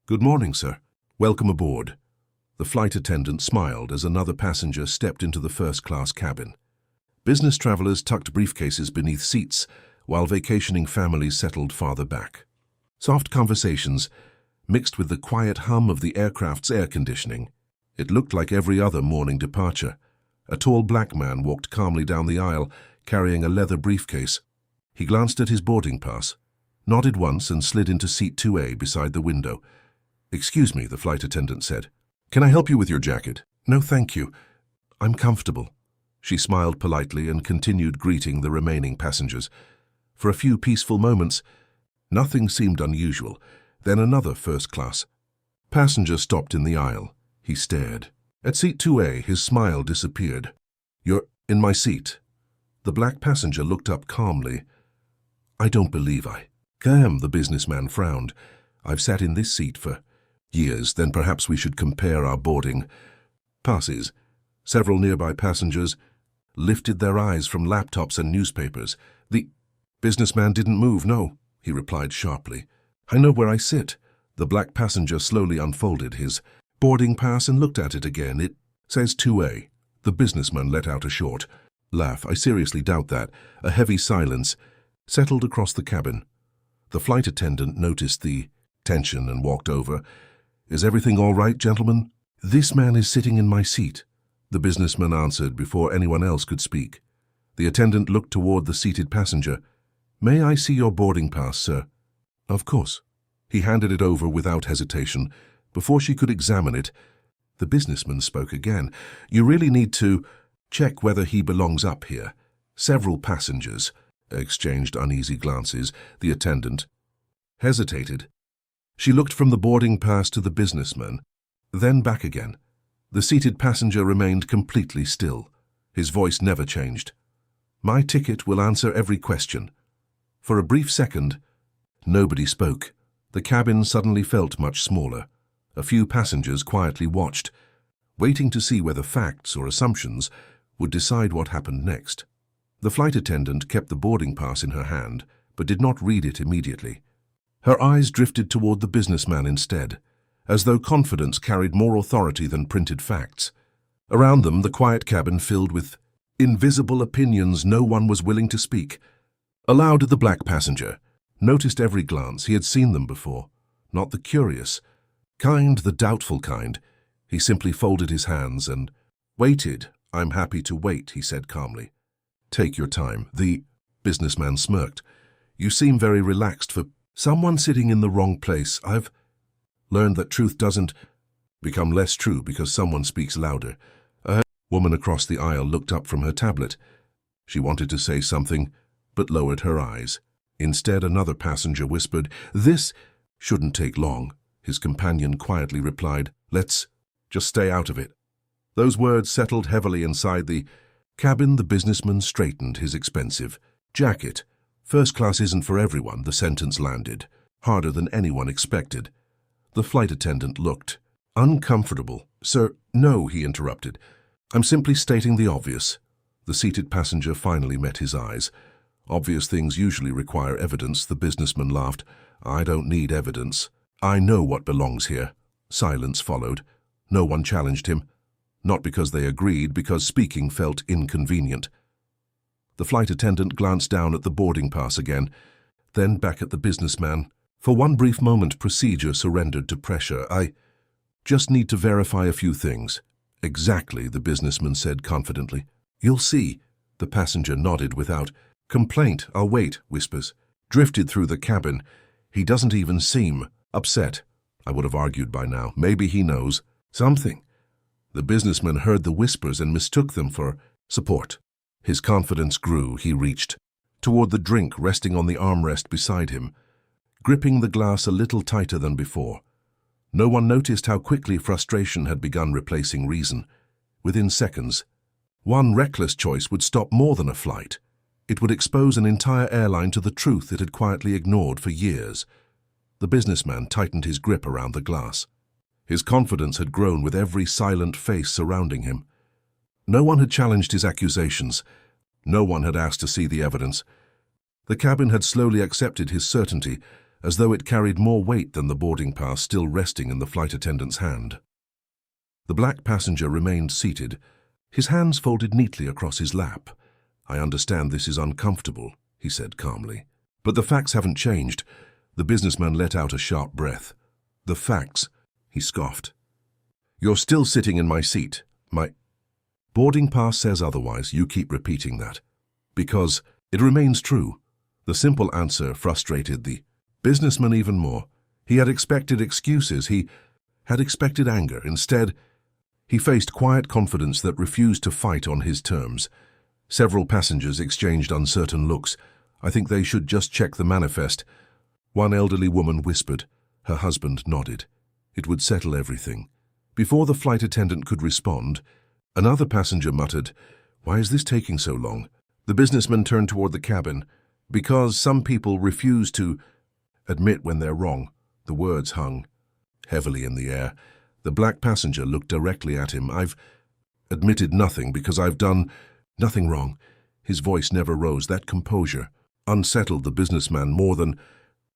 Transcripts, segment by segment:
"Good morning, sir. Welcome aboard." The flight attendant smiled as another passenger stepped into the first-class cabin. Business travelers tucked briefcases beneath seats, while vacationing families settled farther back. Soft conversations mixed with the quiet hum of the aircraft's air conditioning. It looked like every other morning departure. A tall black man walked calmly down the aisle, carrying a leather briefcase. He glanced at his boarding pass, nodded once and slid into seat 2A beside the window. "Excuse me," the flight attendant said. "Can I help you with your jacket?" "No, thank you. I'm comfortable." She smiled politely and continued greeting the remaining passengers. For a few peaceful moments, nothing seemed unusual. Then another first-class passenger stopped in the aisle. He stared. At seat 2A, his smile disappeared. "You're in my seat." The black passenger looked up calmly. "I don't believe I am," the businessman frowned. "I've sat in this seat for years. Then perhaps we should compare our boarding passes." Several nearby passengers lifted their eyes from laptops and newspapers. The businessman didn't move. "No," he replied sharply. "I know where I sit." The black passenger slowly unfolded his boarding pass and looked at it again. "It says 2A. The businessman let out a short laugh. "I seriously doubt that." A heavy silence settled across the cabin. The flight attendant noticed the tension and walked over. "Is everything all right, gentlemen?" "This man is sitting in my seat," the businessman answered before anyone else could speak. The attendant looked toward the seated passenger. "May I see your boarding pass, sir?" "Of course." He handed it over without hesitation. Before she could examine it, the businessman spoke again. "You really need to check whether he belongs up here." Several passengers exchanged uneasy glances. The attendant hesitated. She looked from the boarding pass to the businessman, then back again. The seated passenger remained completely still. His voice never changed. "My ticket will answer every question." For a brief second, nobody spoke. The cabin suddenly felt much smaller. A few passengers quietly watched, waiting to see whether facts or assumptions would decide what happened next. The flight attendant kept the boarding pass in her hand, but did not read it immediately. Her eyes drifted toward the businessman instead, as though confidence carried more authority than printed facts. Around them, the quiet cabin filled with invisible opinions. No one was willing to speak. Aloud, the black passenger noticed every glance. He had seen them before. Not the curious kind, the doubtful kind. He simply folded his hands and waited. "I'm happy to wait," he said calmly. "Take your time." The businessman smirked. "You seem very relaxed for someone sitting in the wrong place. I've learned that truth doesn't become less true because someone speaks louder." A woman across the aisle looked up from her tablet. She wanted to say something, but lowered her eyes. Instead, another passenger whispered, "This shouldn't take long." His companion quietly replied, "Let's just stay out of it." Those words settled heavily inside the cabin. The businessman straightened his expensive jacket. "First class isn't for everyone," the sentence landed, harder than anyone expected. The flight attendant looked uncomfortable. "Sir, no," he interrupted. "I'm simply stating the obvious." The seated passenger finally met his eyes. "Obvious things usually require evidence," the businessman laughed. "I don't need evidence. I know what belongs here." Silence followed. No one challenged him. Not because they agreed, because speaking felt inconvenient. The flight attendant glanced down at the boarding pass again, then back at the businessman. For one brief moment, procedure surrendered to pressure. "I just need to verify a few things." "Exactly," the businessman said confidently. "You'll see." The passenger nodded without complaint. "I'll wait," whispers drifted through the cabin. "He doesn't even seem upset." I would have argued by now. Maybe he knows something. The businessman heard the whispers and mistook them for support. His confidence grew. He reached toward the drink resting on the armrest beside him, gripping the glass a little tighter than before. No one noticed how quickly frustration had begun replacing reason. Within seconds, one reckless choice would stop more than a flight. It would expose an entire airline to the truth it had quietly ignored for years. The businessman tightened his grip around the glass. His confidence had grown with every silent face surrounding him. No one had challenged his accusations. No one had asked to see the evidence. The cabin had slowly accepted his certainty, as though it carried more weight than the boarding pass still resting in the flight attendant's hand. The black passenger remained seated, his hands folded neatly across his lap. "I understand this is uncomfortable," he said calmly. "But the facts haven't changed." The businessman let out a sharp breath. "The facts?" he scoffed. "You're still sitting in my seat. My boarding pass says otherwise. You keep repeating that. Because it remains true." The simple answer frustrated the businessman even more. He had expected excuses. He had expected anger. Instead, he faced quiet confidence that refused to fight on his terms. Several passengers exchanged uncertain looks. "I think they should just check the manifest." One elderly woman whispered. Her husband nodded. It would settle everything. Before the flight attendant could respond, another passenger muttered, "Why is this taking so long?" The businessman turned toward the cabin. "Because some people refuse to admit when they're wrong." The words hung heavily in the air. The black passenger looked directly at him. "I've admitted nothing because I've done nothing wrong." His voice never rose. That composure unsettled the businessman more than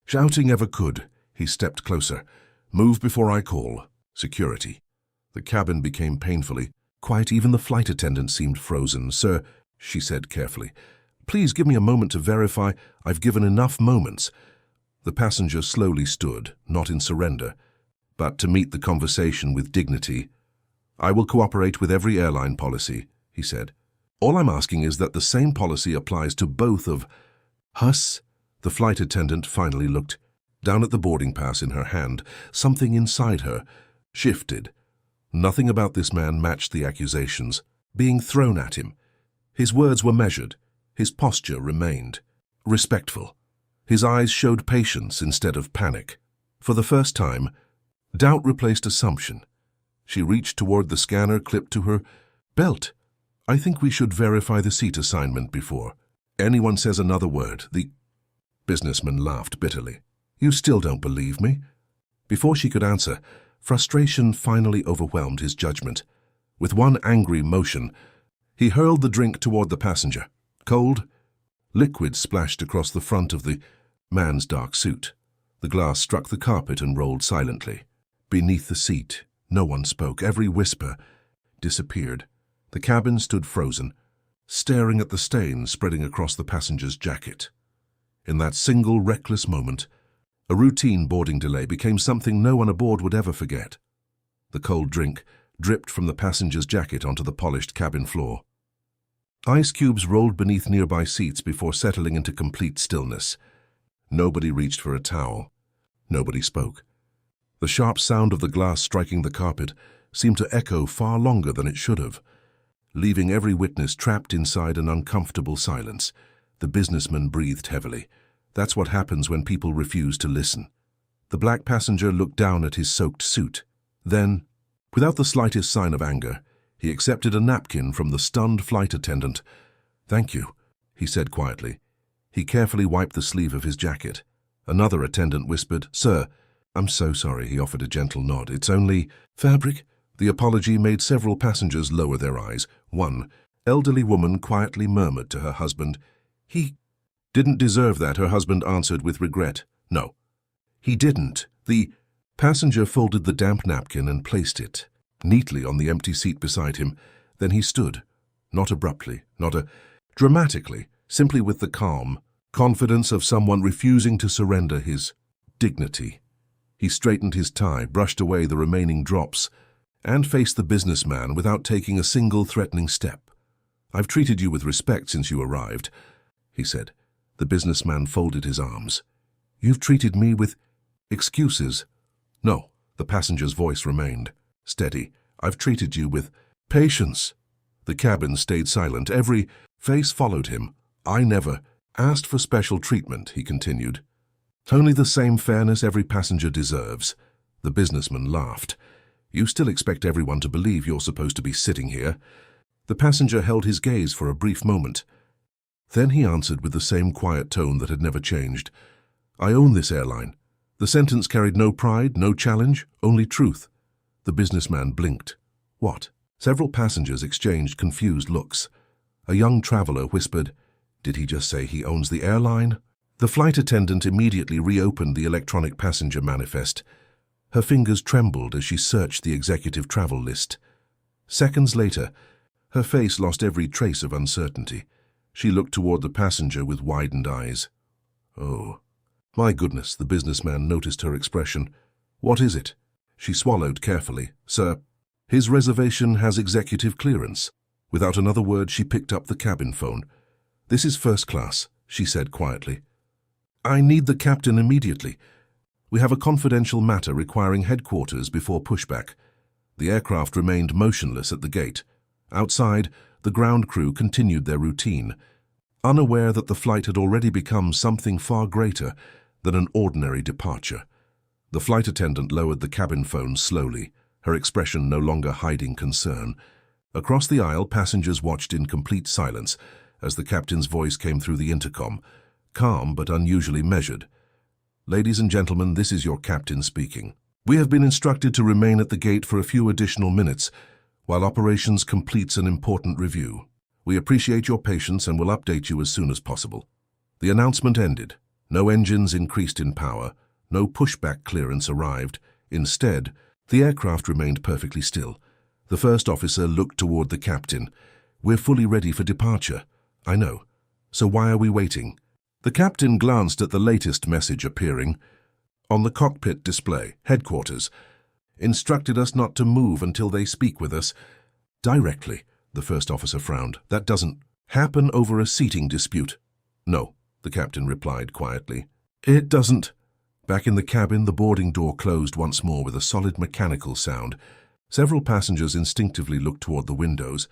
shouting ever could. He stepped closer. "Move before I call security." The cabin became painfully quiet. Even the flight attendant seemed frozen. "Sir," she said carefully, "please give me a moment to verify. I've given enough moments." The passenger slowly stood, not in surrender, but to meet the conversation with dignity. "I will cooperate with every airline policy," he said. "All I'm asking is that the same policy applies to both of us." The flight attendant finally looked down at the boarding pass in her hand. Something inside her shifted. Nothing about this man matched the accusations being thrown at him. His words were measured. His posture remained respectful. His eyes showed patience instead of panic. For the first time, doubt replaced assumption. She reached toward the scanner clipped to her belt. "I think we should verify the seat assignment before anyone says another word." The businessman laughed bitterly. "You still don't believe me?" Before she could answer, frustration finally overwhelmed his judgment. With one angry motion, he hurled the drink toward the passenger. Cold liquid splashed across the front of the man's dark suit. The glass struck the carpet and rolled silently. Beneath the seat, no one spoke. Every whisper disappeared. The cabin stood frozen, staring at the stains spreading across the passenger's jacket. In that single reckless moment, a routine boarding delay became something no one aboard would ever forget. The cold drink dripped from the passenger's jacket onto the polished cabin floor. Ice cubes rolled beneath nearby seats before settling into complete stillness. Nobody reached for a towel. Nobody spoke. The sharp sound of the glass striking the carpet seemed to echo far longer than it should have, leaving every witness trapped inside an uncomfortable silence. The businessman breathed heavily. That's what happens when people refuse to listen. The black passenger looked down at his soaked suit. Then, without the slightest sign of anger, he accepted a napkin from the stunned flight attendant. "Thank you," he said quietly. He carefully wiped the sleeve of his jacket. Another attendant whispered, "Sir, I'm so sorry." He offered a gentle nod. "It's only fabric." The apology made several passengers lower their eyes. One elderly woman quietly murmured to her husband, "He didn't deserve that." Her husband answered with regret, "No, he didn't." The passenger folded the damp napkin and placed it neatly on the empty seat beside him. Then he stood, not abruptly, not dramatically, simply with the calm confidence of someone refusing to surrender his dignity. He straightened his tie, brushed away the remaining drops, and faced the businessman without taking a single threatening step. "I've treated you with respect since you arrived," he said. The businessman folded his arms. "You've treated me with excuses." "No," the passenger's voice remained steady. "I've treated you with patience." The cabin stayed silent. Every face followed him. "I never asked for special treatment," he continued. "Only the same fairness every passenger deserves." The businessman laughed. "You still expect everyone to believe you're supposed to be sitting here?" The passenger held his gaze for a brief moment. Then he answered with the same quiet tone that had never changed. "I own this airline." The sentence carried no pride, no challenge, only truth. The businessman blinked. "What?" Several passengers exchanged confused looks. A young traveler whispered, "Did he just say he owns the airline?" The flight attendant immediately reopened the electronic passenger manifest. Her fingers trembled as she searched the executive travel list. Seconds later, her face lost every trace of uncertainty. She looked toward the passenger with widened eyes. "Oh, my goodness," the businessman noticed her expression. "What is it?" She swallowed carefully. "Sir, his reservation has executive clearance." Without another word, she picked up the cabin phone. "This is first class," she said quietly. "I need the captain immediately. We have a confidential matter requiring headquarters before pushback." The aircraft remained motionless at the gate. Outside, the ground crew continued their routine, unaware that the flight had already become something far greater than an ordinary departure. The flight attendant lowered the cabin phone slowly, her expression no longer hiding concern. Across the aisle, passengers watched in complete silence as the captain's voice came through the intercom, calm but unusually measured. "Ladies and gentlemen, this is your captain speaking. We have been instructed to remain at the gate for a few additional minutes while operations completes an important review. We appreciate your patience and will update you as soon as possible." The announcement ended. No engines increased in power, no pushback clearance arrived. Instead, the aircraft remained perfectly still. The first officer looked toward the captain. "We're fully ready for departure." "I know. So why are we waiting?" The captain glanced at the latest message appearing on the cockpit display. "Headquarters instructed us not to move until they speak with us directly." The first officer frowned. "That doesn't happen over a seating dispute." "No," the captain replied quietly. "It doesn't." Back in the cabin, the boarding door closed once more with a solid mechanical sound. Several passengers instinctively looked toward the windows,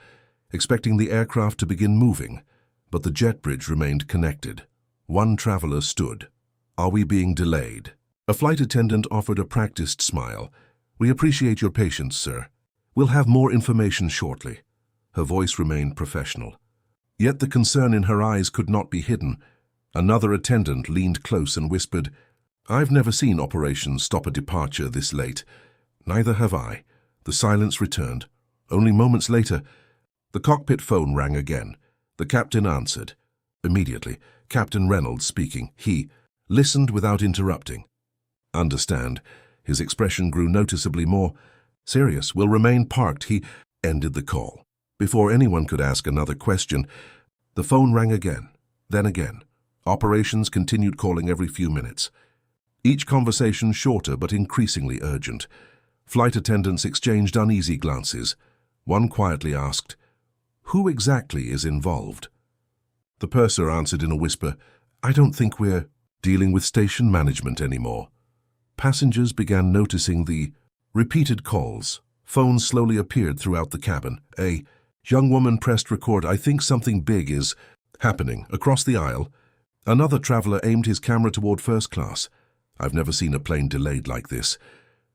expecting the aircraft to begin moving, but the jet bridge remained connected. One traveler stood. "Are we being delayed?" A flight attendant offered a practiced smile. "We appreciate your patience, sir. We'll have more information shortly." Her voice remained professional. Yet the concern in her eyes could not be hidden. Another attendant leaned close and whispered, "I've never seen operations stop a departure this late." "Neither have I." The silence returned. Only moments later, the cockpit phone rang again. The captain answered. Immediately, Captain Reynolds speaking. He listened without interrupting. "Understand." His expression grew noticeably more serious. "Will remain parked." He ended the call. Before anyone could ask another question, the phone rang again, then again. Operations continued calling every few minutes. Each conversation shorter but increasingly urgent. Flight attendants exchanged uneasy glances. One quietly asked, "Who exactly is involved?" The purser answered in a whisper, "I don't think we're dealing with station management anymore." Passengers began noticing the repeated calls. Phones slowly appeared throughout the cabin. A young woman pressed record. "I think something big is happening." Across the aisle, another traveler aimed his camera toward first class. "I've never seen a plane delayed like this."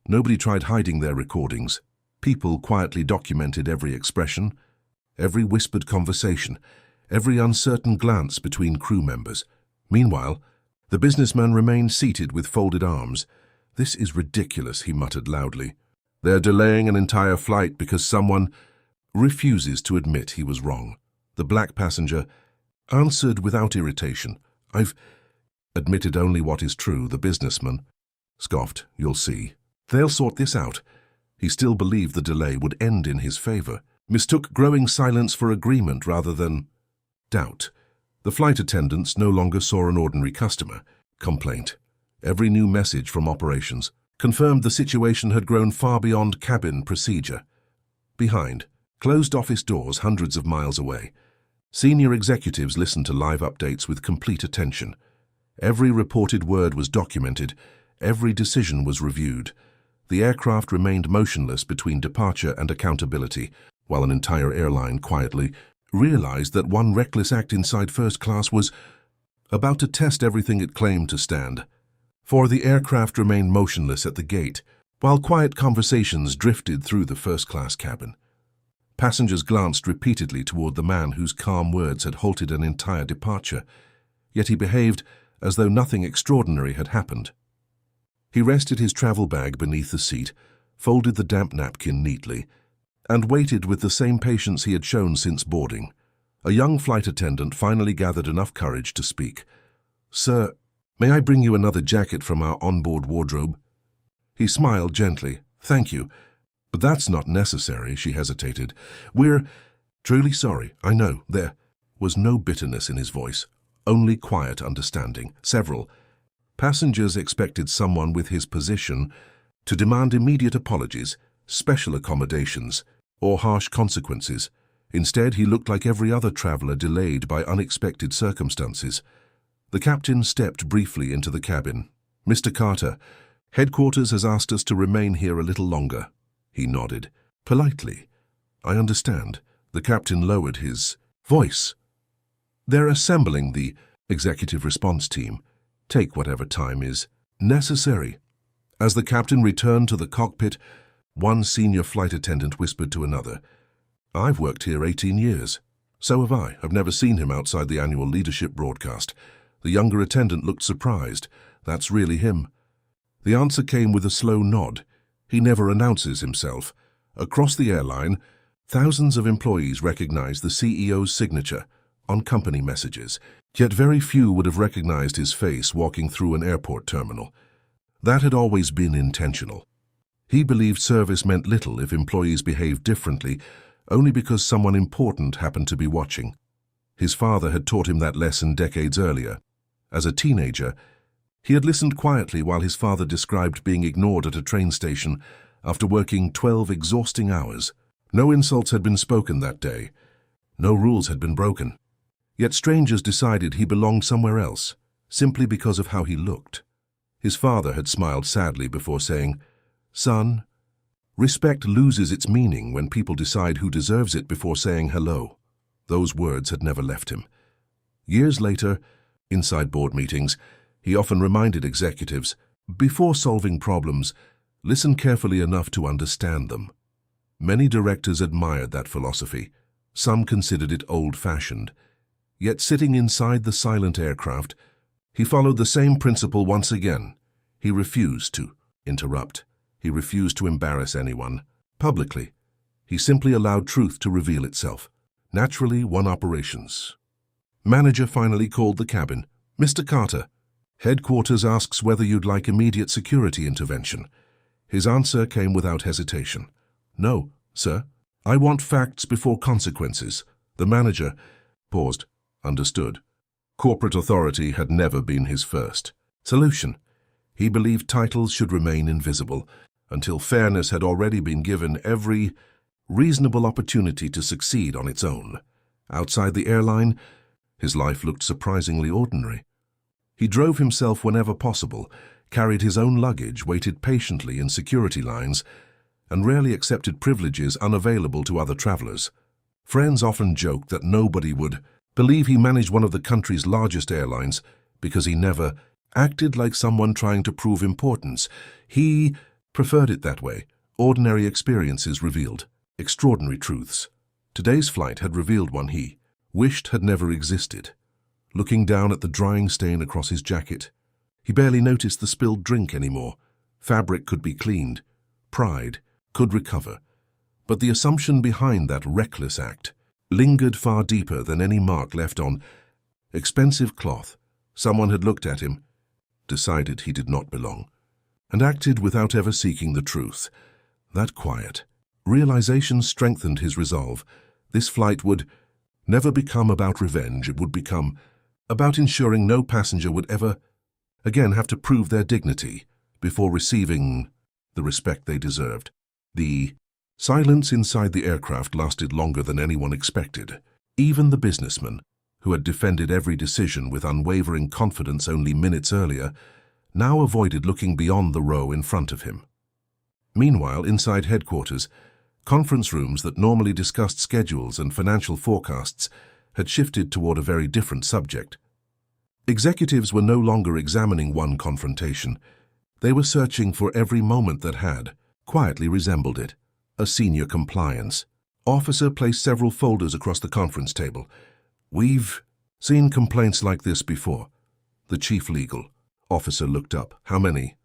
Nobody tried hiding their recordings. People quietly documented every expression, every whispered conversation, every uncertain glance between crew members. Meanwhile, the businessman remained seated with folded arms. "This is ridiculous," he muttered loudly. "They're delaying an entire flight because someone refuses to admit he was wrong." The black passenger answered without irritation. "I've admitted only what is true." The businessman scoffed. "You'll see. They'll sort this out." He still believed the delay would end in his favor, mistook growing silence for agreement rather than doubt. The flight attendants no longer saw an ordinary customer. Complaint. Every new message from operations confirmed the situation had grown far beyond cabin procedure. Behind, closed office doors hundreds of miles away, senior executives listened to live updates with complete attention. Every reported word was documented, every decision was reviewed. The aircraft remained motionless between departure and accountability, while an entire airline quietly realized that one reckless act inside first class was about to test everything it claimed to stand. For the aircraft remained motionless at the gate, while quiet conversations drifted through the first-class cabin. Passengers glanced repeatedly toward the man whose calm words had halted an entire departure, yet he behaved as though nothing extraordinary had happened. He rested his travel bag beneath the seat, folded the damp napkin neatly, and waited with the same patience he had shown since boarding. A young flight attendant finally gathered enough courage to speak. "Sir, may I bring you another jacket from our onboard wardrobe?" He smiled gently. "Thank you. But that's not necessary," she hesitated. "We're truly sorry, I know." There was no bitterness in his voice, only quiet understanding. Several passengers expected someone with his position to demand immediate apologies, special accommodations, or harsh consequences. Instead, he looked like every other traveler delayed by unexpected circumstances. The captain stepped briefly into the cabin. "Mr. Carter, headquarters has asked us to remain here a little longer." He nodded. "Politely. I understand." The captain lowered his voice. "They're assembling the executive response team. Take whatever time is necessary." As the captain returned to the cockpit, one senior flight attendant whispered to another, "I've worked here 18 years. So have I. I've never seen him outside the annual leadership broadcast." The younger attendant looked surprised. "That's really him." The answer came with a slow nod. "He never announces himself." Across the airline, thousands of employees recognized the CEO's signature on company messages, yet very few would have recognized his face walking through an airport terminal. That had always been intentional. He believed service meant little if employees behaved differently, only because someone important happened to be watching. His father had taught him that lesson decades earlier. As a teenager, he had listened quietly while his father described being ignored at a train station after working 12 exhausting hours. No insults had been spoken that day. No rules had been broken. Yet strangers decided he belonged somewhere else, simply because of how he looked. His father had smiled sadly before saying, "Son, respect loses its meaning when people decide who deserves it before saying hello." Those words had never left him. Years later, inside board meetings, he often reminded executives, before solving problems, listen carefully enough to understand them. Many directors admired that philosophy. Some considered it old-fashioned. Yet sitting inside the silent aircraft, he followed the same principle once again. He refused to interrupt. He refused to embarrass anyone publicly. He simply allowed truth to reveal itself. Naturally, won operations. Manager finally called the cabin. "Mr. Carter, headquarters asks whether you'd like immediate security intervention." His answer came without hesitation. "No, sir. I want facts before consequences." The manager paused. Understood. Corporate authority had never been his first solution. He believed titles should remain invisible until fairness had already been given every reasonable opportunity to succeed on its own. Outside the airline, his life looked surprisingly ordinary. He drove himself whenever possible, carried his own luggage, waited patiently in security lines, and rarely accepted privileges unavailable to other travelers. Friends often joked that nobody would believe he managed one of the country's largest airlines because he never acted like someone trying to prove importance. He preferred it that way. Ordinary experiences revealed extraordinary truths. Today's flight had revealed one he wished had never existed. Looking down at the drying stain across his jacket, he barely noticed the spilled drink anymore. Fabric could be cleaned. Pride could recover. But the assumption behind that reckless act lingered far deeper than any mark left on expensive cloth. Someone had looked at him, decided he did not belong, and acted without ever seeking the truth. That quiet realization strengthened his resolve. This flight would never become about revenge. It would become about ensuring no passenger would ever again have to prove their dignity before receiving the respect they deserved. The silence inside the aircraft lasted longer than anyone expected. Even the businessman, who had defended every decision with unwavering confidence only minutes earlier, now avoided looking beyond the row in front of him. Meanwhile, inside headquarters, conference rooms that normally discussed schedules and financial forecasts had shifted toward a very different subject. Executives were no longer examining one confrontation. They were searching for every moment that had quietly resembled it. A senior compliance officer placed several folders across the conference table. "We've seen complaints like this before." The chief legal officer looked up. "How many?"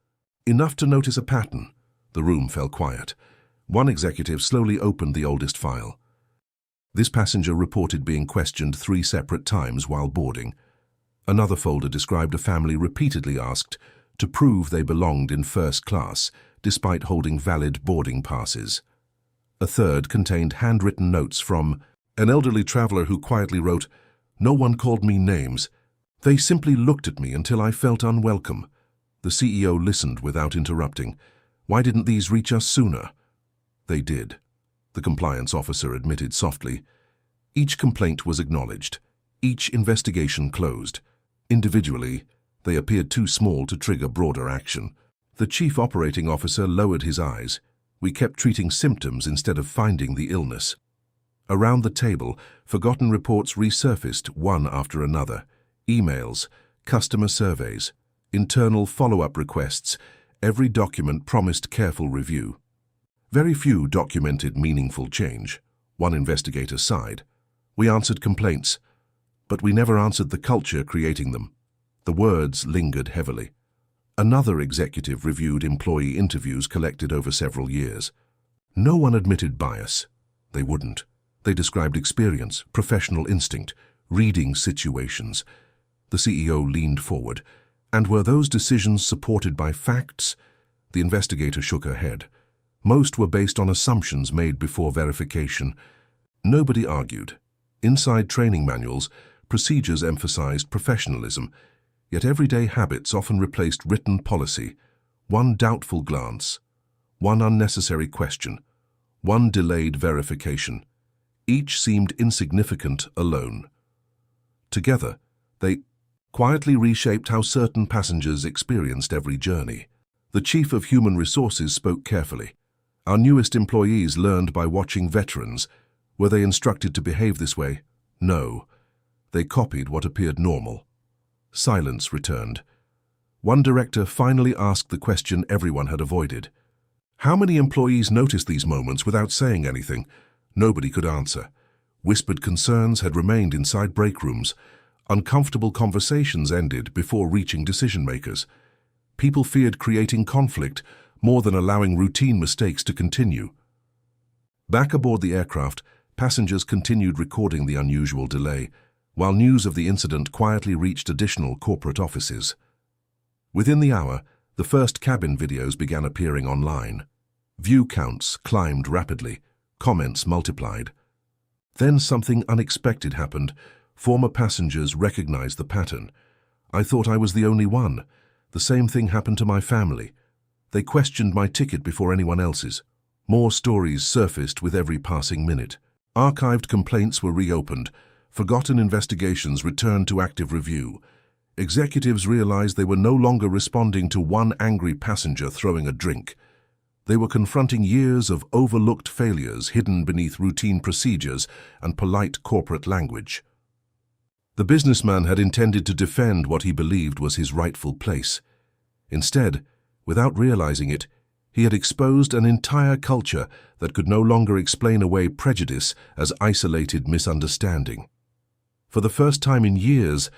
"Enough to notice a pattern." The room fell quiet. One executive slowly opened the oldest file. This passenger reported being questioned 3 separate times while boarding. Another folder described a family repeatedly asked to prove they belonged in first class, despite holding valid boarding passes. A third contained handwritten notes from an elderly traveler who quietly wrote, "No one called me names. They simply looked at me until I felt unwelcome." The CEO listened without interrupting. "Why didn't these reach us sooner?" "They did," the compliance officer admitted softly. Each complaint was acknowledged. Each investigation closed. Individually, they appeared too small to trigger broader action. The chief operating officer lowered his eyes. "We kept treating symptoms instead of finding the illness." Around the table, forgotten reports resurfaced one after another. Emails, customer surveys, internal follow-up requests. Every document promised careful review. Very few documented meaningful change. One investigator sighed. "We answered complaints, but we never answered the culture creating them." The words lingered heavily. Another executive reviewed employee interviews collected over several years. No one admitted bias. They wouldn't. They described experience, professional instinct, reading situations. The CEO leaned forward. "And were those decisions supported by facts?" The investigator shook her head. "Most were based on assumptions made before verification." Nobody argued. Inside training manuals, procedures emphasized professionalism, yet everyday habits often replaced written policy. One doubtful glance, one unnecessary question, one delayed verification. Each seemed insignificant alone. Together, they quietly reshaped how certain passengers experienced every journey. The Chief of Human Resources spoke carefully. "Our newest employees learned by watching veterans. Were they instructed to behave this way? No. They copied what appeared normal." Silence returned. One director finally asked the question everyone had avoided. "How many employees noticed these moments without saying anything?" Nobody could answer. Whispered concerns had remained inside break rooms. Uncomfortable conversations ended before reaching decision-makers. People feared creating conflict more than allowing routine mistakes to continue. Back aboard the aircraft, passengers continued recording the unusual delay, while news of the incident quietly reached additional corporate offices. Within the hour, the first cabin videos began appearing online. View counts climbed rapidly, comments multiplied. Then something unexpected happened. Former passengers recognized the pattern. "I thought I was the only one. The same thing happened to my family. They questioned my ticket before anyone else's." More stories surfaced with every passing minute. Archived complaints were reopened. Forgotten investigations returned to active review. Executives realized they were no longer responding to one angry passenger throwing a drink. They were confronting years of overlooked failures hidden beneath routine procedures and polite corporate language. The businessman had intended to defend what he believed was his rightful place. Instead, without realizing it, he had exposed an entire culture that could no longer explain away prejudice as isolated misunderstanding. For the first time in years,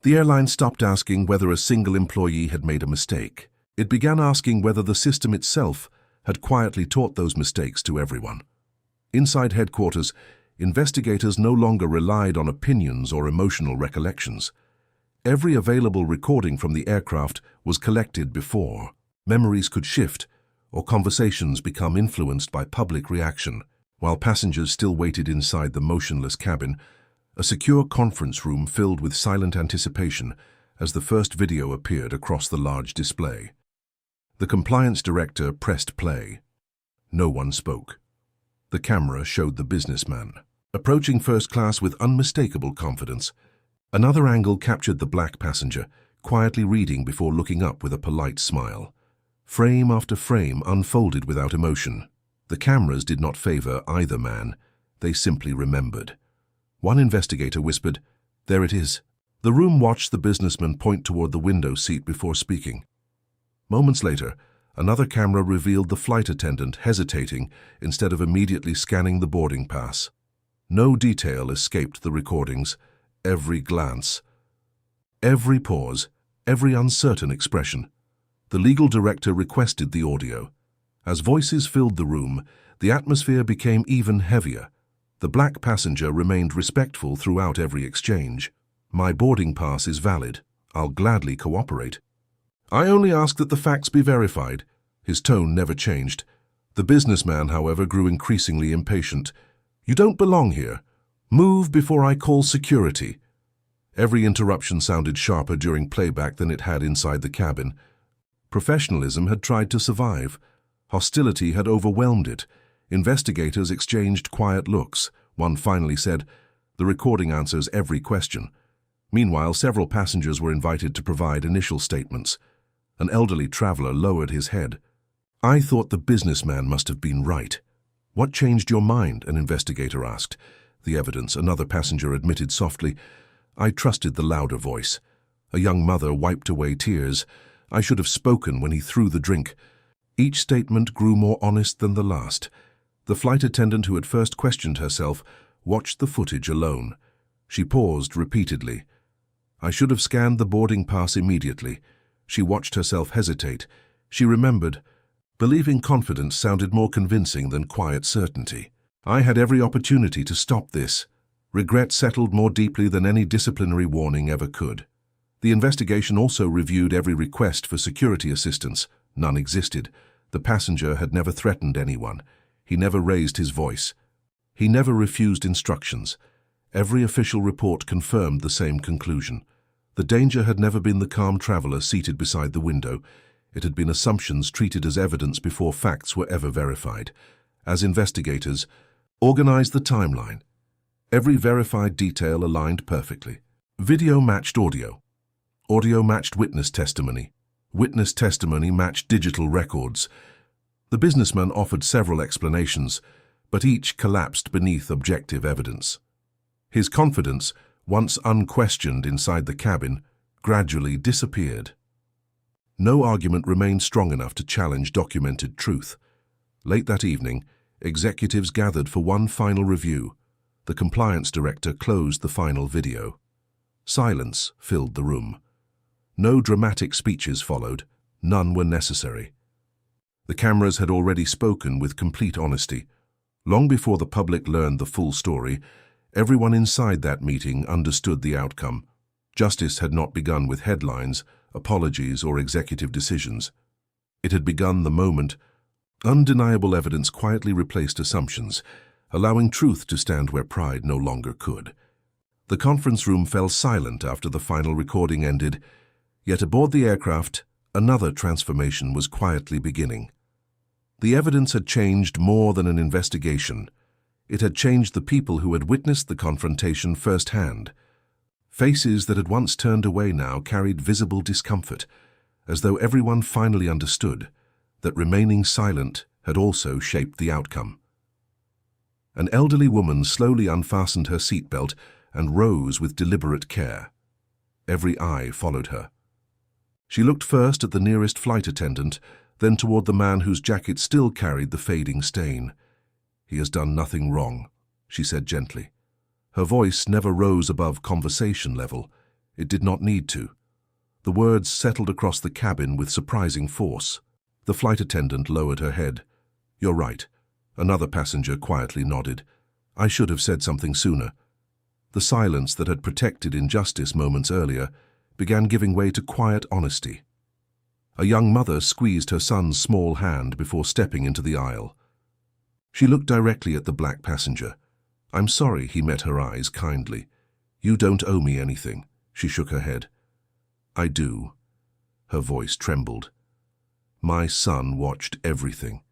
the airline stopped asking whether a single employee had made a mistake. It began asking whether the system itself had quietly taught those mistakes to everyone. Inside headquarters, investigators no longer relied on opinions or emotional recollections. Every available recording from the aircraft was collected before memories could shift or conversations become influenced by public reaction. While passengers still waited inside the motionless cabin, a secure conference room filled with silent anticipation as the first video appeared across the large display. The compliance director pressed play. No one spoke. The camera showed the businessman, approaching first class with unmistakable confidence. Another angle captured the black passenger, quietly reading before looking up with a polite smile. Frame after frame unfolded without emotion. The cameras did not favor either man. They simply remembered. One investigator whispered, "There it is." The room watched the businessman point toward the window seat before speaking. Moments later, another camera revealed the flight attendant hesitating instead of immediately scanning the boarding pass. No detail escaped the recordings. Every glance, every pause, every uncertain expression. The legal director requested the audio. As voices filled the room, the atmosphere became even heavier. The black passenger remained respectful throughout every exchange. My boarding pass is valid. I'll gladly cooperate. I only ask that the facts be verified. His tone never changed. The businessman, however, grew increasingly impatient. You don't belong here. Move before I call security. Every interruption sounded sharper during playback than it had inside the cabin. Professionalism had tried to survive. Hostility had overwhelmed it. Investigators exchanged quiet looks. One finally said, "The recording answers every question." Meanwhile, several passengers were invited to provide initial statements. An elderly traveler lowered his head. I thought the businessman must have been right. What changed your mind? An investigator asked. The evidence, another passenger admitted softly. I trusted the louder voice. A young mother wiped away tears. I should have spoken when he threw the drink. Each statement grew more honest than the last. The flight attendant who had first questioned herself watched the footage alone. She paused repeatedly. I should have scanned the boarding pass immediately. She watched herself hesitate. She remembered. Believing confidence sounded more convincing than quiet certainty. I had every opportunity to stop this. Regret settled more deeply than any disciplinary warning ever could. The investigation also reviewed every request for security assistance. None existed. The passenger had never threatened anyone. He never raised his voice. He never refused instructions. Every official report confirmed the same conclusion. The danger had never been the calm traveler seated beside the window. It had been assumptions treated as evidence before facts were ever verified. As investigators, organized the timeline. Every verified detail aligned perfectly. Video matched audio. Audio matched witness testimony. Witness testimony matched digital records. The businessman offered several explanations, but each collapsed beneath objective evidence. His confidence, once unquestioned inside the cabin, gradually disappeared. No argument remained strong enough to challenge documented truth. Late that evening, executives gathered for one final review. The compliance director closed the final video. Silence filled the room. No dramatic speeches followed. None were necessary. The cameras had already spoken with complete honesty. Long before the public learned the full story, everyone inside that meeting understood the outcome. Justice had not begun with headlines, apologies, or executive decisions. It had begun the moment undeniable evidence quietly replaced assumptions, allowing truth to stand where pride no longer could. The conference room fell silent after the final recording ended, yet aboard the aircraft, another transformation was quietly beginning. The evidence had changed more than an investigation. It had changed the people who had witnessed the confrontation firsthand. Faces that had once turned away now carried visible discomfort, as though everyone finally understood that remaining silent had also shaped the outcome. An elderly woman slowly unfastened her seatbelt and rose with deliberate care. Every eye followed her. She looked first at the nearest flight attendant, then toward the man whose jacket still carried the fading stain. "He has done nothing wrong," she said gently. Her voice never rose above conversation level. It did not need to. The words settled across the cabin with surprising force. The flight attendant lowered her head. "You're right." Another passenger quietly nodded. "I should have said something sooner." The silence that had protected injustice moments earlier began giving way to quiet honesty. A young mother squeezed her son's small hand before stepping into the aisle. She looked directly at the black passenger. "I'm sorry," he met her eyes kindly. "You don't owe me anything." She shook her head. "I do." Her voice trembled. "My son watched everything."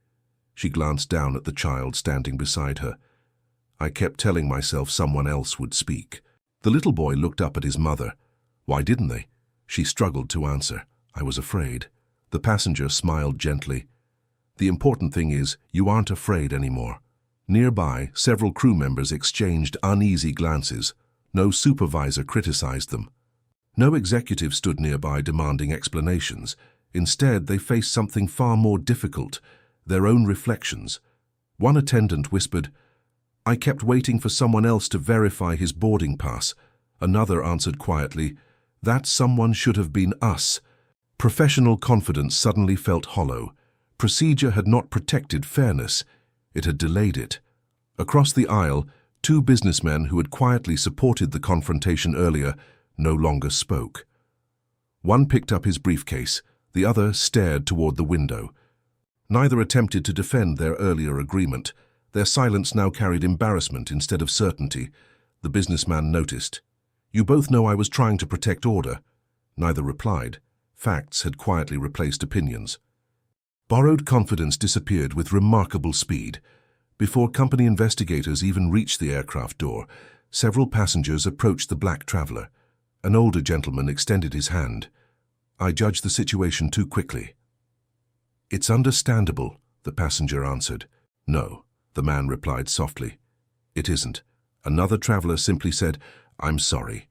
She glanced down at the child standing beside her. "I kept telling myself someone else would speak." The little boy looked up at his mother. "Why didn't they?" She struggled to answer. "I was afraid." The passenger smiled gently. "The important thing is, you aren't afraid anymore." Nearby, several crew members exchanged uneasy glances. No supervisor criticized them. No executive stood nearby demanding explanations. Instead, they faced something far more difficult, their own reflections. One attendant whispered, "I kept waiting for someone else to verify his boarding pass." Another answered quietly, "That someone should have been us." Professional confidence suddenly felt hollow. Procedure had not protected fairness. It had delayed it. Across the aisle, two businessmen who had quietly supported the confrontation earlier no longer spoke. One picked up his briefcase, the other stared toward the window. Neither attempted to defend their earlier agreement. Their silence now carried embarrassment instead of certainty. The businessman noticed. "You both know I was trying to protect order." Neither replied. Facts had quietly replaced opinions. Borrowed confidence disappeared with remarkable speed. Before company investigators even reached the aircraft door, several passengers approached the black traveler. An older gentleman extended his hand. "I judged the situation too quickly." "It's understandable," the passenger answered. "No," the man replied softly. "It isn't." Another traveler simply said, "I'm sorry."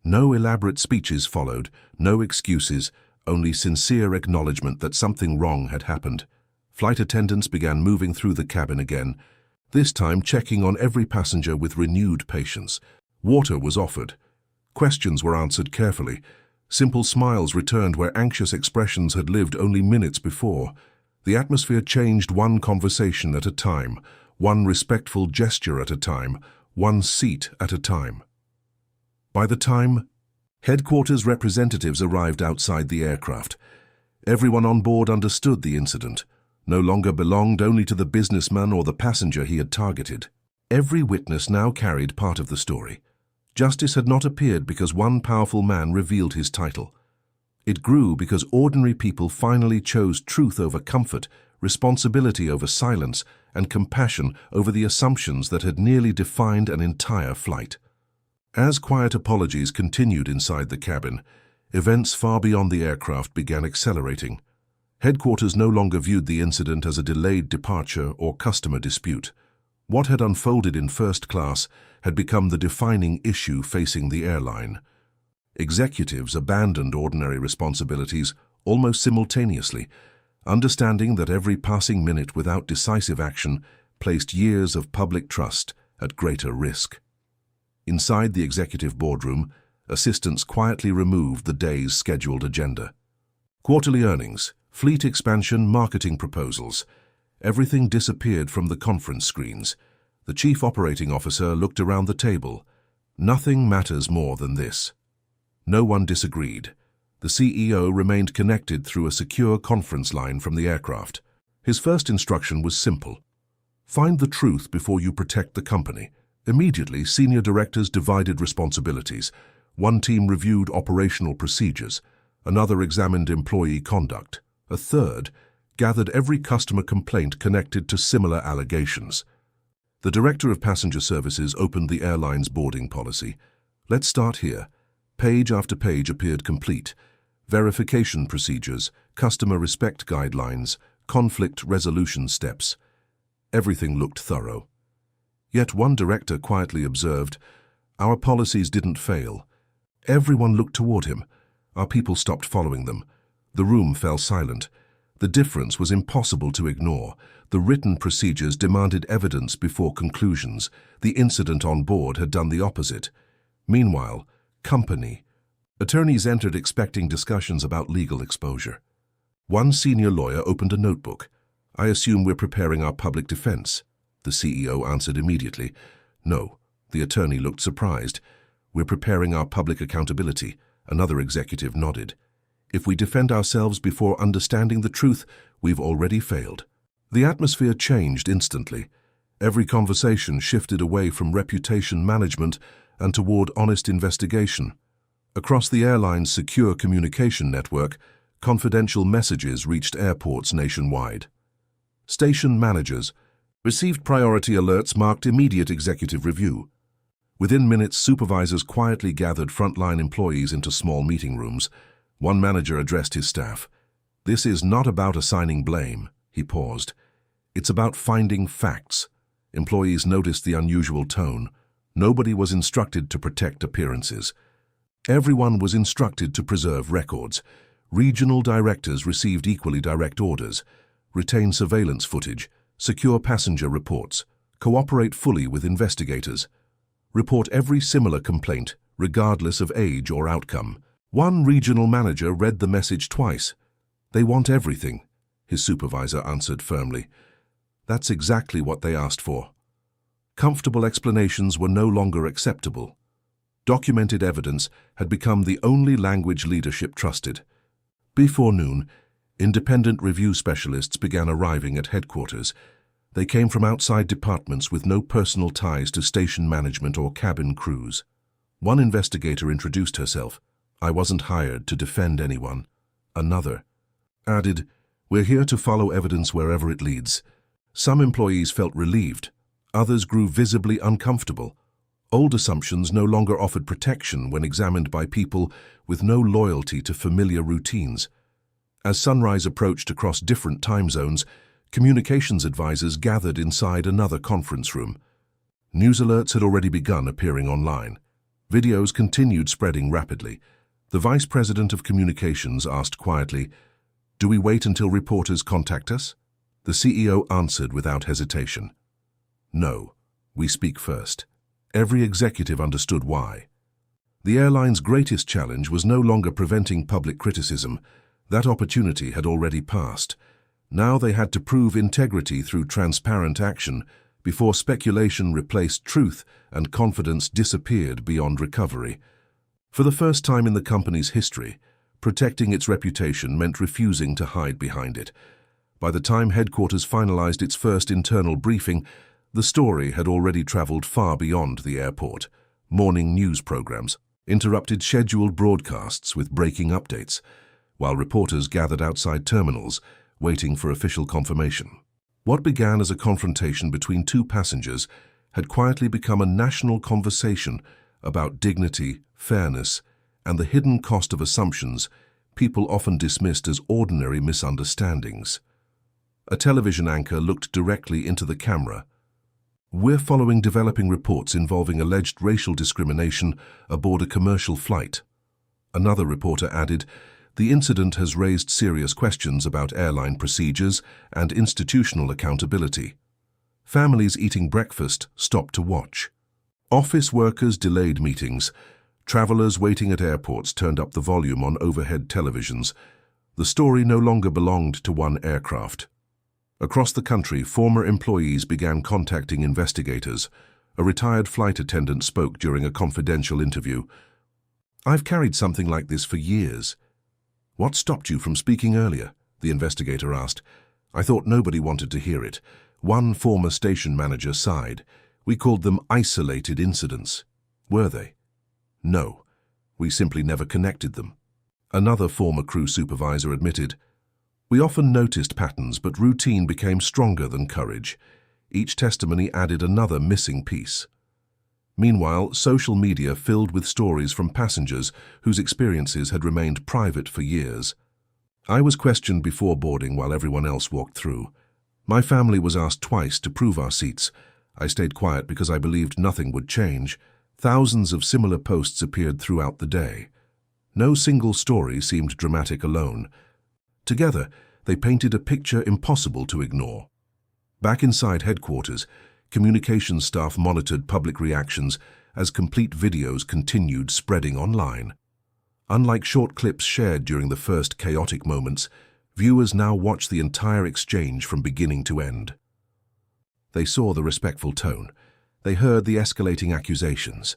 No elaborate speeches followed, no excuses, only sincere acknowledgement that something wrong had happened. Flight attendants began moving through the cabin again, this time checking on every passenger with renewed patience. Water was offered. Questions were answered carefully. Simple smiles returned where anxious expressions had lived only minutes before. The atmosphere changed one conversation at a time, one respectful gesture at a time, one seat at a time. By the time headquarters representatives arrived outside the aircraft, everyone on board understood the incident. No longer belonged only to the businessman or the passenger he had targeted. Every witness now carried part of the story. Justice had not appeared because one powerful man revealed his title. It grew because ordinary people finally chose truth over comfort, responsibility over silence, and compassion over the assumptions that had nearly defined an entire flight. As quiet apologies continued inside the cabin, events far beyond the aircraft began accelerating. Headquarters no longer viewed the incident as a delayed departure or customer dispute. What had unfolded in first class had become the defining issue facing the airline. Executives abandoned ordinary responsibilities almost simultaneously, understanding that every passing minute without decisive action placed years of public trust at greater risk. Inside the executive boardroom, assistants quietly removed the day's scheduled agenda. Quarterly earnings, fleet expansion, marketing proposals. Everything disappeared from the conference screens. The chief operating officer looked around the table. Nothing matters more than this. No one disagreed. The CEO remained connected through a secure conference line from the aircraft. His first instruction was simple. Find the truth before you protect the company. Immediately, senior directors divided responsibilities. One team reviewed operational procedures. Another examined employee conduct. A third gathered every customer complaint connected to similar allegations. The director of passenger services opened the airline's boarding policy. "Let's start here." Page after page appeared complete. Verification procedures, customer respect guidelines, conflict resolution steps. Everything looked thorough. Yet one director quietly observed, "Our policies didn't fail." Everyone looked toward him. Our people stopped following them. The room fell silent. The difference was impossible to ignore. The written procedures demanded evidence before conclusions. The incident on board had done the opposite. Meanwhile, company. Attorneys entered expecting discussions about legal exposure. One senior lawyer opened a notebook. "I assume we're preparing our public defense." The CEO answered immediately. "No." The attorney looked surprised. "We're preparing our public accountability." Another executive nodded. "If we defend ourselves before understanding the truth, we've already failed." The atmosphere changed instantly. Every conversation shifted away from reputation management and toward honest investigation. Across the airline's secure communication network, confidential messages reached airports nationwide. Station managers received priority alerts marked immediate executive review. Within minutes, supervisors quietly gathered frontline employees into small meeting rooms. One manager addressed his staff. "This is not about assigning blame," he paused. "It's about finding facts." Employees noticed the unusual tone. Nobody was instructed to protect appearances. Everyone was instructed to preserve records. Regional directors received equally direct orders. Retain surveillance footage. Secure passenger reports. Cooperate fully with investigators. Report every similar complaint, regardless of age or outcome. One regional manager read the message twice. "They want everything," his supervisor answered firmly. "That's exactly what they asked for." Comfortable explanations were no longer acceptable. Documented evidence had become the only language leadership trusted. Before noon, independent review specialists began arriving at headquarters. They came from outside departments with no personal ties to station management or cabin crews. One investigator introduced herself. "I wasn't hired to defend anyone." Another added, "We're here to follow evidence wherever it leads." Some employees felt relieved. Others grew visibly uncomfortable. Old assumptions no longer offered protection when examined by people with no loyalty to familiar routines. As sunrise approached across different time zones, communications advisors gathered inside another conference room. News alerts had already begun appearing online. Videos continued spreading rapidly. The Vice President of Communications asked quietly, "Do we wait until reporters contact us?" The CEO answered without hesitation, "No, we speak first." Every executive understood why. The airline's greatest challenge was no longer preventing public criticism. That opportunity had already passed. Now they had to prove integrity through transparent action before speculation replaced truth and confidence disappeared beyond recovery. For the first time in the company's history, protecting its reputation meant refusing to hide behind it. By the time headquarters finalized its first internal briefing, the story had already traveled far beyond the airport. Morning news programs interrupted scheduled broadcasts with breaking updates, while reporters gathered outside terminals, waiting for official confirmation. What began as a confrontation between two passengers had quietly become a national conversation about dignity, fairness, and the hidden cost of assumptions people often dismissed as ordinary misunderstandings. A television anchor looked directly into the camera. "We're following developing reports involving alleged racial discrimination aboard a commercial flight." Another reporter added, "The incident has raised serious questions about airline procedures and institutional accountability." Families eating breakfast stopped to watch. Office workers delayed meetings. Travelers waiting at airports turned up the volume on overhead televisions. The story no longer belonged to one aircraft. Across the country, former employees began contacting investigators. A retired flight attendant spoke during a confidential interview. "I've carried something like this for years." "What stopped you from speaking earlier?" the investigator asked. "I thought nobody wanted to hear it." One former station manager sighed. "We called them isolated incidents." "Were they?" "No, we simply never connected them." Another former crew supervisor admitted, "We often noticed patterns, but routine became stronger than courage." Each testimony added another missing piece. Meanwhile, social media filled with stories from passengers whose experiences had remained private for years. I was questioned before boarding while everyone else walked through. My family was asked twice to prove our seats. I stayed quiet because I believed nothing would change. Thousands of similar posts appeared throughout the day. No single story seemed dramatic alone. Together, they painted a picture impossible to ignore. Back inside headquarters, communications staff monitored public reactions as complete videos continued spreading online. Unlike short clips shared during the first chaotic moments, viewers now watched the entire exchange from beginning to end. They saw the respectful tone. They heard the escalating accusations.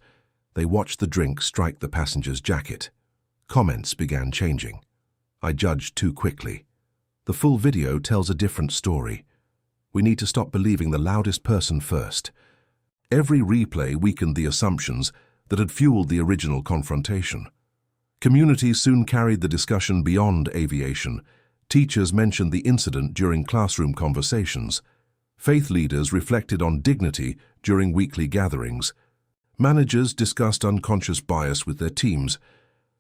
They watched the drink strike the passenger's jacket. Comments began changing. I judged too quickly. The full video tells a different story. We need to stop believing the loudest person first. Every replay weakened the assumptions that had fueled the original confrontation. Communities soon carried the discussion beyond aviation. Teachers mentioned the incident during classroom conversations. Faith leaders reflected on dignity during weekly gatherings. Managers discussed unconscious bias with their teams.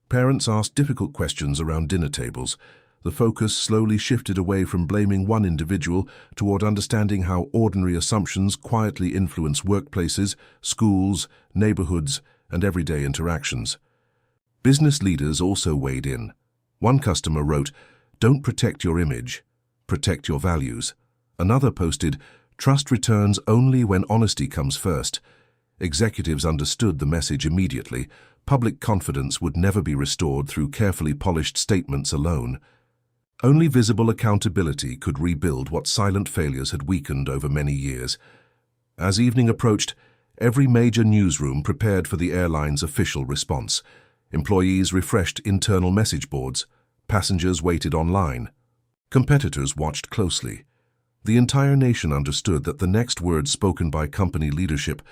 Parents asked difficult questions around dinner tables. The focus slowly shifted away from blaming one individual toward understanding how ordinary assumptions quietly influence workplaces, schools, neighborhoods, and everyday interactions. Business leaders also weighed in. One customer wrote, "Don't protect your image, protect your values." Another posted, "Trust returns only when honesty comes first." Executives understood the message immediately. Public confidence would never be restored through carefully polished statements alone. Only visible accountability could rebuild what silent failures had weakened over many years. As evening approached, Every major newsroom prepared for the airline's official response. Employees refreshed internal message boards. Passengers waited online. Competitors watched closely. The entire nation understood that the next words spoken by company leadership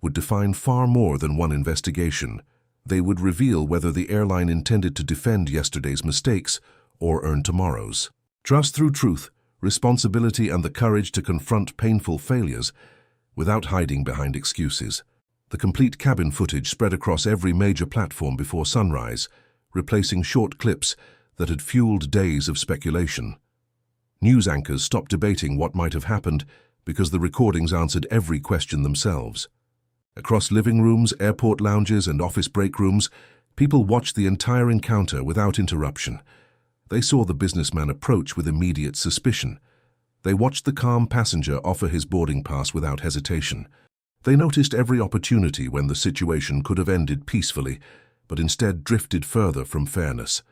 would define far more than one investigation. They would reveal whether the airline intended to defend yesterday's mistakes or earn tomorrow's. Trust through truth, responsibility, and the courage to confront painful failures without hiding behind excuses. The complete cabin footage spread across every major platform before sunrise, replacing short clips that had fueled days of speculation. News anchors stopped debating what might have happened because the recordings answered every question themselves. Across living rooms, airport lounges, and office break rooms, people watched the entire encounter without interruption. They saw the businessman approach with immediate suspicion. They watched the calm passenger offer his boarding pass without hesitation. They noticed every opportunity when the situation could have ended peacefully, but instead drifted further from fairness.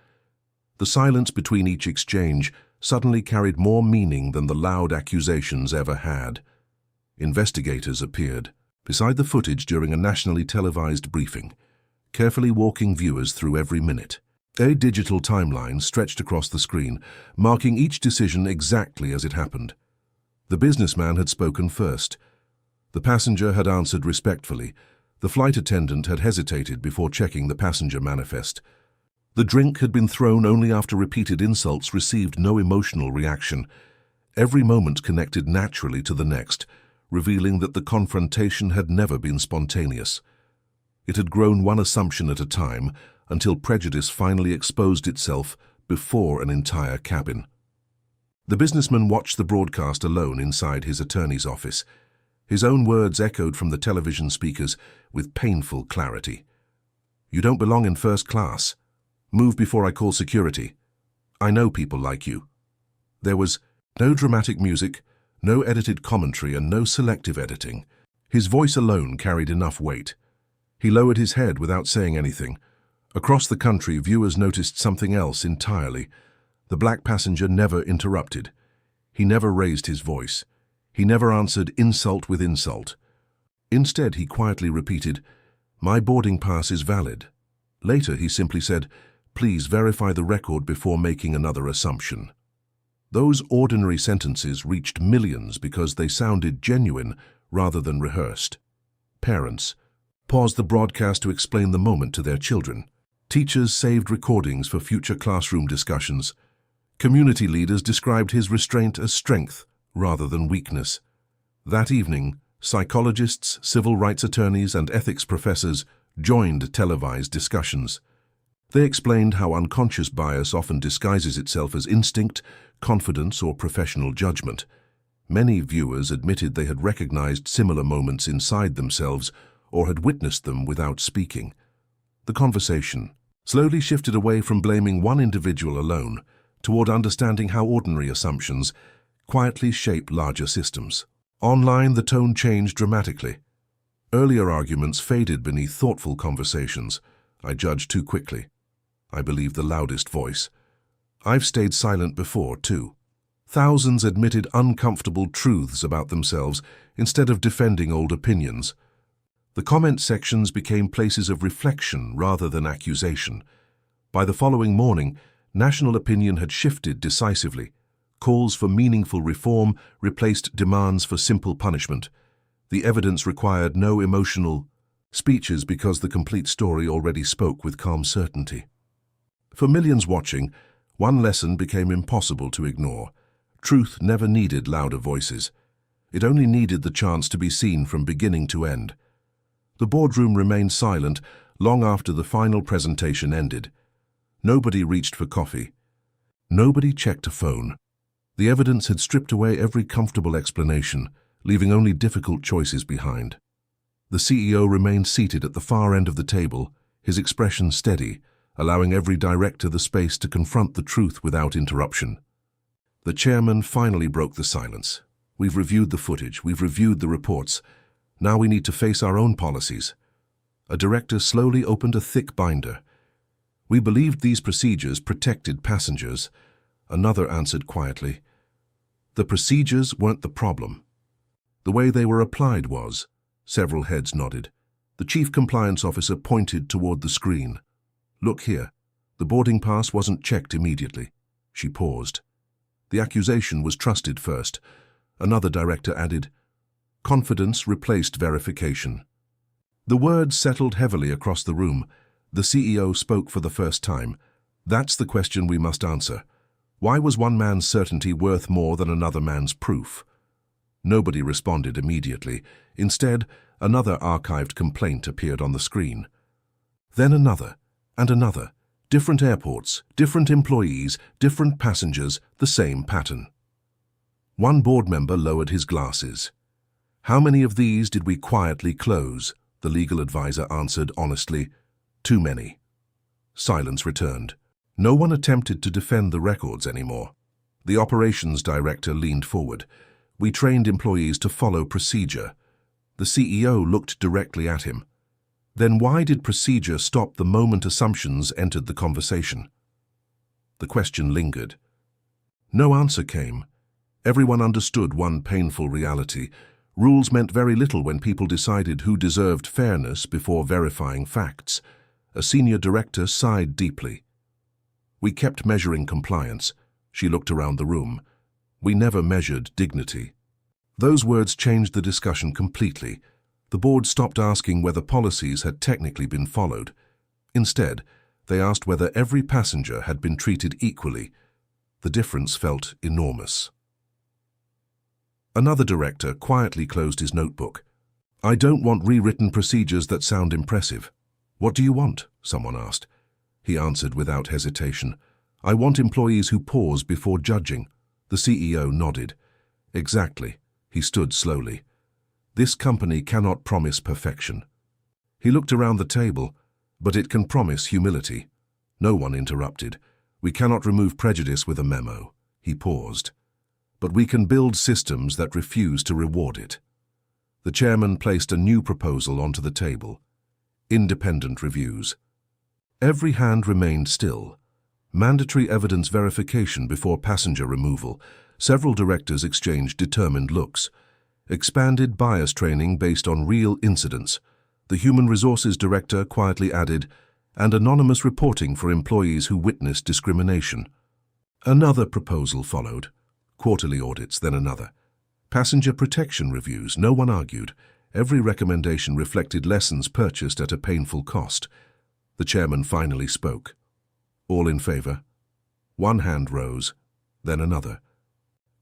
The silence between each exchange suddenly carried more meaning than the loud accusations ever had. Investigators appeared beside the footage during a nationally televised briefing, carefully walking viewers through every minute. A digital timeline stretched across the screen, marking each decision exactly as it happened. The businessman had spoken first. The passenger had answered respectfully. The flight attendant had hesitated before checking the passenger manifest. The drink had been thrown only after repeated insults received no emotional reaction. Every moment connected naturally to the next, revealing that the confrontation had never been spontaneous. It had grown one assumption at a time, until prejudice finally exposed itself before an entire cabin. The businessman watched the broadcast alone inside his attorney's office. His own words echoed from the television speakers with painful clarity. "You don't belong in first class. Move before I call security. I know people like you." There was no dramatic music, no edited commentary, and no selective editing. His voice alone carried enough weight. He lowered his head without saying anything. Across the country, viewers noticed something else entirely. The black passenger never interrupted. He never raised his voice. He never answered insult with insult. Instead, he quietly repeated, "My boarding pass is valid." Later, he simply said, "Please verify the record before making another assumption." Those ordinary sentences reached millions because they sounded genuine rather than rehearsed. Parents paused the broadcast to explain the moment to their children. Teachers saved recordings for future classroom discussions. Community leaders described his restraint as strength rather than weakness. That evening, psychologists, civil rights attorneys, and ethics professors joined televised discussions. They explained how unconscious bias often disguises itself as instinct, confidence, or professional judgment. Many viewers admitted they had recognized similar moments inside themselves or had witnessed them without speaking. The conversation slowly shifted away from blaming one individual alone toward understanding how ordinary assumptions quietly shape larger systems. Online, the tone changed dramatically. Earlier arguments faded beneath thoughtful conversations. "I judge too quickly. I believe the loudest voice. I've stayed silent before, too." Thousands admitted uncomfortable truths about themselves instead of defending old opinions. The comment sections became places of reflection rather than accusation. By the following morning, national opinion had shifted decisively. Calls for meaningful reform replaced demands for simple punishment. The evidence required no emotional speeches because the complete story already spoke with calm certainty. For millions watching, one lesson became impossible to ignore. Truth never needed louder voices. It only needed the chance to be seen from beginning to end. The boardroom remained silent long after the final presentation ended. Nobody reached for coffee. Nobody checked a phone. The evidence had stripped away every comfortable explanation, leaving only difficult choices behind. The CEO remained seated at the far end of the table, his expression steady, allowing every director the space to confront the truth without interruption. The chairman finally broke the silence. "We've reviewed the footage, we've reviewed the reports. Now we need to face our own policies." A director slowly opened a thick binder. "We believed these procedures protected passengers." Another answered quietly, "The procedures weren't the problem. The way they were applied was." Several heads nodded. The chief compliance officer pointed toward the screen. "Look here. The boarding pass wasn't checked immediately." She paused. "The accusation was trusted first." Another director added, "Confidence replaced verification." The words settled heavily across the room. The CEO spoke for the first time. "That's the question we must answer. Why was one man's certainty worth more than another man's proof?" Nobody responded immediately. Instead, another archived complaint appeared on the screen. Then another, and another. Different airports, different employees, different passengers, the same pattern. One board member lowered his glasses. "How many of these did we quietly close?" The legal advisor answered honestly. "Too many." Silence returned. No one attempted to defend the records anymore. The operations director leaned forward. "We trained employees to follow procedure." The CEO looked directly at him. "Then why did procedure stop the moment assumptions entered the conversation?" The question lingered. No answer came. Everyone understood one painful reality. Rules meant very little when people decided who deserved fairness before verifying facts. A senior director sighed deeply. "We kept measuring compliance." She looked around the room. "We never measured dignity." Those words changed the discussion completely. The board stopped asking whether policies had technically been followed. Instead, they asked whether every passenger had been treated equally. The difference felt enormous. Another director quietly closed his notebook. "I don't want rewritten procedures that sound impressive." "What do you want?" someone asked. He answered without hesitation. "I want employees who pause before judging." The CEO nodded. "Exactly." He stood slowly. "This company cannot promise perfection." He looked around the table, "But it can promise humility." No one interrupted. "We cannot remove prejudice with a memo." He paused. "But we can build systems that refuse to reward it." The chairman placed a new proposal onto the table. Independent reviews. Every hand remained still. Mandatory evidence verification before passenger removal. Several directors exchanged determined looks. Expanded bias training based on real incidents. The human resources director quietly added, "And anonymous reporting for employees who witnessed discrimination." Another proposal followed. Quarterly audits, then another. Passenger protection reviews. No one argued. Every recommendation reflected lessons purchased at a painful cost. The chairman finally spoke. "All in favor?" One hand rose, then another.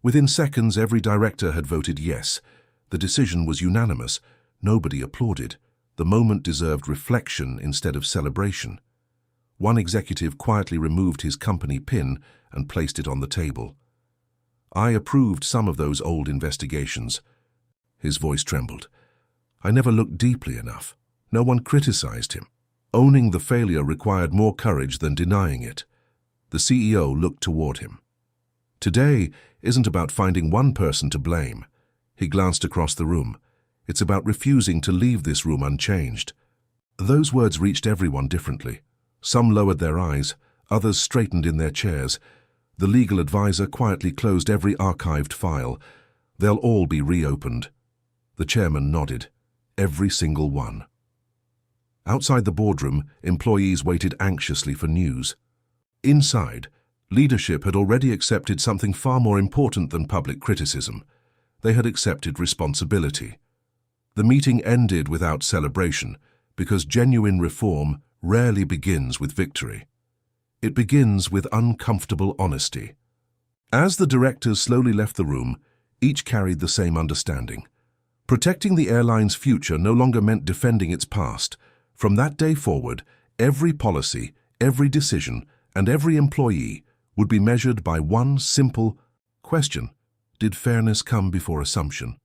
Within seconds, every director had voted yes. The decision was unanimous. Nobody applauded. The moment deserved reflection instead of celebration. One executive quietly removed his company pin and placed it on the table. "I approved some of those old investigations." His voice trembled. "I never looked deeply enough." No one criticized him. Owning the failure required more courage than denying it. The CEO looked toward him. "Today isn't about finding one person to blame." He glanced across the room. "It's about refusing to leave this room unchanged." Those words reached everyone differently. Some lowered their eyes, others straightened in their chairs. The legal advisor quietly closed every archived file. "They'll all be reopened." The chairman nodded. "Every single one." Outside the boardroom, employees waited anxiously for news. Inside, leadership had already accepted something far more important than public criticism. They had accepted responsibility. The meeting ended without celebration, because genuine reform rarely begins with victory. It begins with uncomfortable honesty. As the directors slowly left the room, each carried the same understanding. Protecting the airline's future no longer meant defending its past. From that day forward, every policy, every decision, and every employee would be measured by one simple question: did fairness come before assumption?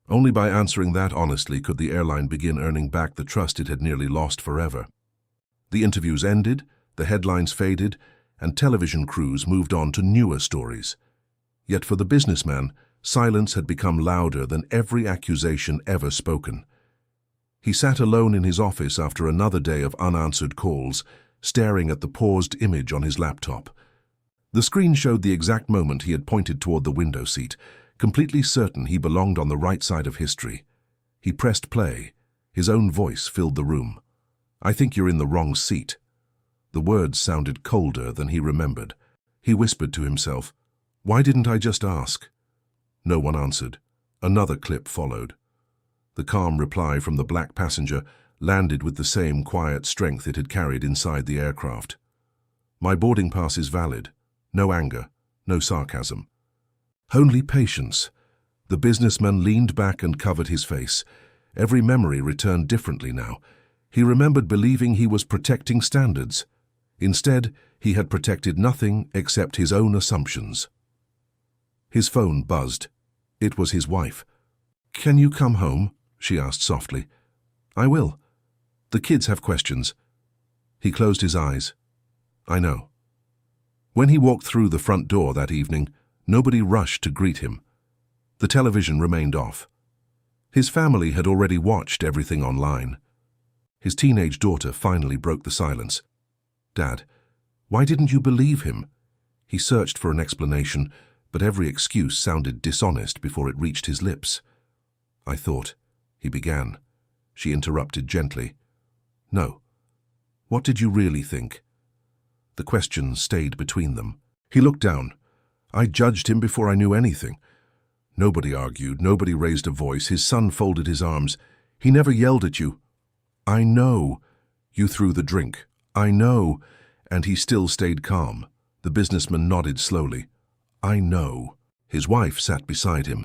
Only by answering that honestly could the airline begin earning back the trust it had nearly lost forever. The interviews ended, the headlines faded, and television crews moved on to newer stories. Yet for the businessman, silence had become louder than every accusation ever spoken. He sat alone in his office after another day of unanswered calls, staring at the paused image on his laptop. The screen showed the exact moment he had pointed toward the window seat, completely certain he belonged on the right side of history. He pressed play. His own voice filled the room. "I think you're in the wrong seat." The words sounded colder than he remembered. He whispered to himself, "Why didn't I just ask?" No one answered. Another clip followed. The calm reply from the black passenger landed with the same quiet strength it had carried inside the aircraft. "My boarding pass is valid. No anger, no sarcasm. Only patience." The businessman leaned back and covered his face. Every memory returned differently now. He remembered believing he was protecting standards. Instead, he had protected nothing except his own assumptions. His phone buzzed. It was his wife. "Can you come home?" she asked softly. "I will. The kids have questions." He closed his eyes. "I know." When he walked through the front door that evening, nobody rushed to greet him. The television remained off. His family had already watched everything online. His teenage daughter finally broke the silence. "Dad, why didn't you believe him?" He searched for an explanation, but every excuse sounded dishonest before it reached his lips. "I thought," he began. She interrupted gently. "No. What did you really think?" The question stayed between them. He looked down. "I judged him before I knew anything." Nobody argued, nobody raised a voice. His son folded his arms. "He never yelled at you." "I know. You threw the drink. I know." And he still stayed calm. The businessman nodded slowly. "I know." His wife sat beside him.